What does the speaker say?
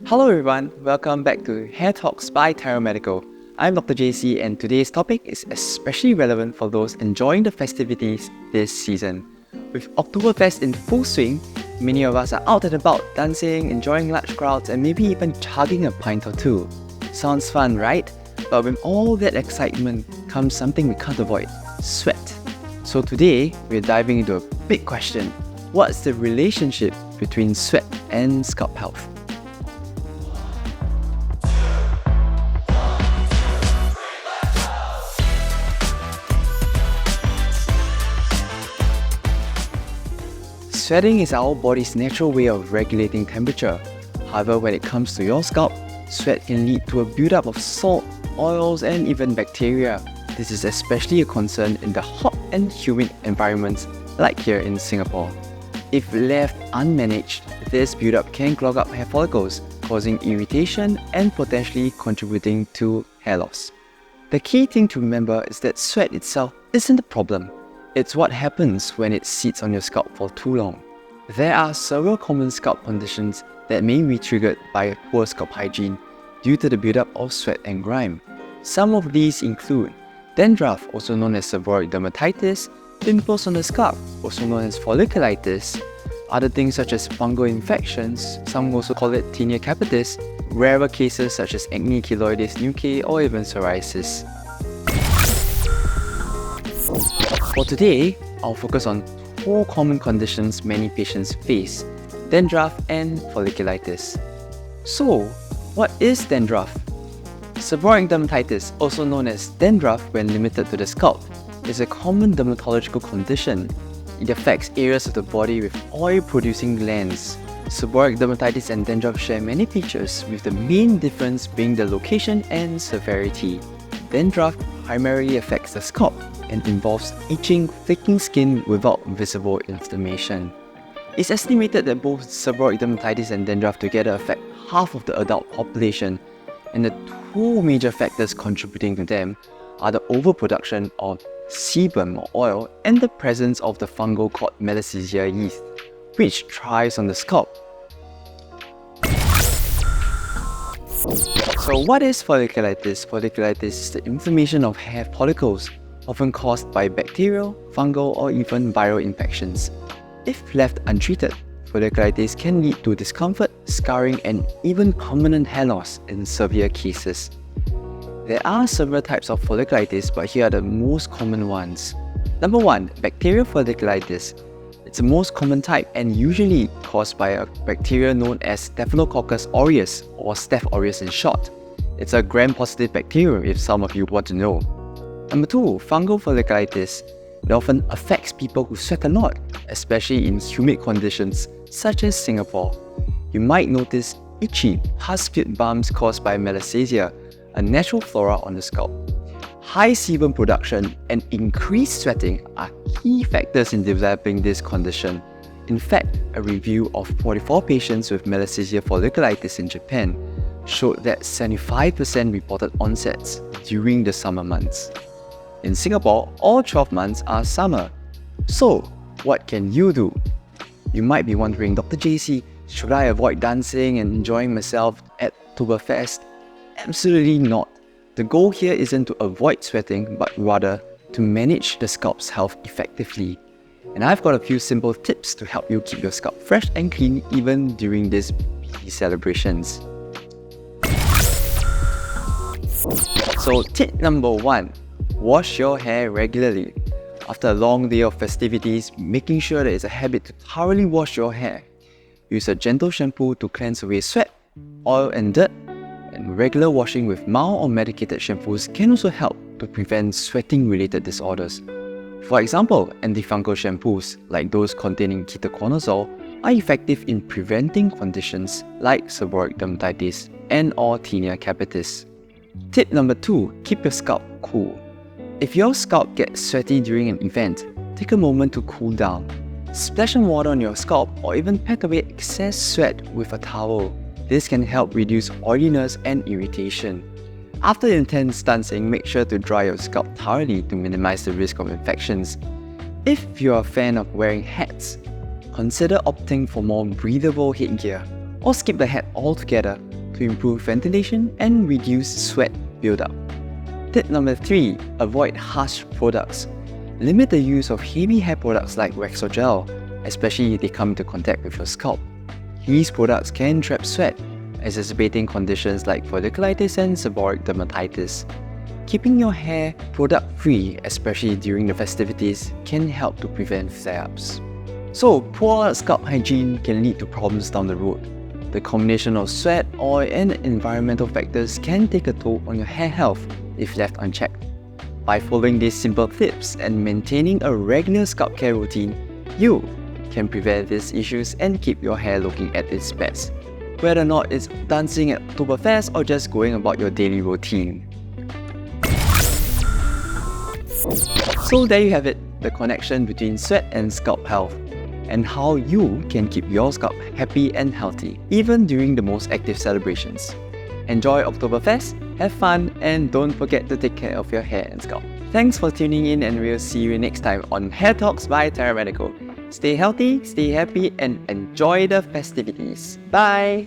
Hello everyone, welcome back to Hair Talks by Terra Medical. I'm Dr. JC and today's topic is especially relevant for those enjoying the festivities this season. With Oktoberfest in full swing, many of us are out and about dancing, enjoying large crowds and maybe even chugging a pint or two. Sounds fun, right? But with all that excitement comes something we can't avoid: sweat. So today, we're diving into a big question. What's the relationship between sweat and scalp health? Sweating is our body's natural way of regulating temperature. However, when it comes to your scalp, sweat can lead to a buildup of salt, oils, and even bacteria. This is especially a concern in the hot and humid environments like here in Singapore. If left unmanaged, this buildup can clog up hair follicles, causing irritation and potentially contributing to hair loss. The key thing to remember is that sweat itself isn't the problem. It's what happens when it sits on your scalp for too long. There are several common scalp conditions that may be triggered by poor scalp hygiene due to the buildup of sweat and grime. Some of these include dandruff, also known as seborrheic dermatitis, pimples on the scalp, also known as folliculitis, other things such as fungal infections, some also call it tinea capitis, rarer cases such as acne keloides nuchae or even psoriasis. For today, I'll focus on four common conditions many patients face: dandruff and folliculitis. So, what is dandruff? Seborrheic dermatitis, also known as dandruff when limited to the scalp, is a common dermatological condition. It affects areas of the body with oil-producing glands. Seborrheic dermatitis and dandruff share many features, with the main difference being the location and severity. Dandruff primarily affects the scalp and involves itching, flaking skin without visible inflammation. It's estimated that both seborrheic dermatitis and dandruff together affect half of the adult population, and the two major factors contributing to them are the overproduction of sebum or oil and the presence of the fungal called Malassezia yeast, which thrives on the scalp. So what is folliculitis? Folliculitis is the inflammation of hair follicles, often caused by bacterial, fungal, or even viral infections. If left untreated, folliculitis can lead to discomfort, scarring, and even permanent hair loss in severe cases. There are several types of folliculitis, but here are the most common ones. Number 1. Bacterial folliculitis. It's the most common type and usually caused by a bacteria known as Staphylococcus aureus, or Staph aureus in short. It's a gram-positive bacteria if some of you want to know. Number 2. Fungal folliculitis. It often affects people who sweat a lot, especially in humid conditions such as Singapore. You might notice itchy, pus-filled bumps caused by Malassezia, a natural flora on the scalp. High sebum production and increased sweating are key factors in developing this condition. In fact, a review of 44 patients with Malassezia folliculitis in Japan showed that 75% reported onsets during the summer months. In Singapore, all 12 months are summer. So, what can you do? You might be wondering, Dr. JC, should I avoid dancing and enjoying myself at Oktoberfest? Absolutely not. The goal here isn't to avoid sweating, but rather to manage the scalp's health effectively. And I've got a few simple tips to help you keep your scalp fresh and clean even during these busy celebrations. So tip number 1. Wash your hair regularly. After a long day of festivities, making sure that it's a habit to thoroughly wash your hair. Use a gentle shampoo to cleanse away sweat, oil and dirt, and regular washing with mild or medicated shampoos can also help to prevent sweating-related disorders. For example, antifungal shampoos, like those containing ketoconazole, are effective in preventing conditions like seborrheic dermatitis and/or tinea capitis. Tip number 2. Keep your scalp cool. If your scalp gets sweaty during an event, take a moment to cool down. Splash some water on your scalp or even pack away excess sweat with a towel. This can help reduce oiliness and irritation. After intense dancing, make sure to dry your scalp thoroughly to minimize the risk of infections. If you're a fan of wearing hats, consider opting for more breathable headgear or skip the hat altogether to improve ventilation and reduce sweat buildup. Tip number 3. Avoid harsh products. Limit the use of heavy hair products like wax or gel, especially if they come into contact with your scalp. These products can trap sweat, exacerbating conditions like folliculitis and seborrheic dermatitis. Keeping your hair product-free, especially during the festivities, can help to prevent flare-ups. So, poor scalp hygiene can lead to problems down the road. The combination of sweat, oil, and environmental factors can take a toll on your hair health if left unchecked. By following these simple tips and maintaining a regular scalp care routine, you can prevent these issues and keep your hair looking at its best, whether or not it's dancing at Oktoberfest or just going about your daily routine. So there you have it, the connection between sweat and scalp health, and how you can keep your scalp happy and healthy, even during the most active celebrations. Enjoy Oktoberfest, have fun, and don't forget to take care of your hair and scalp. Thanks for tuning in, and we'll see you next time on Hair Talks by Terra Medical. Stay healthy, stay happy, and enjoy the festivities. Bye!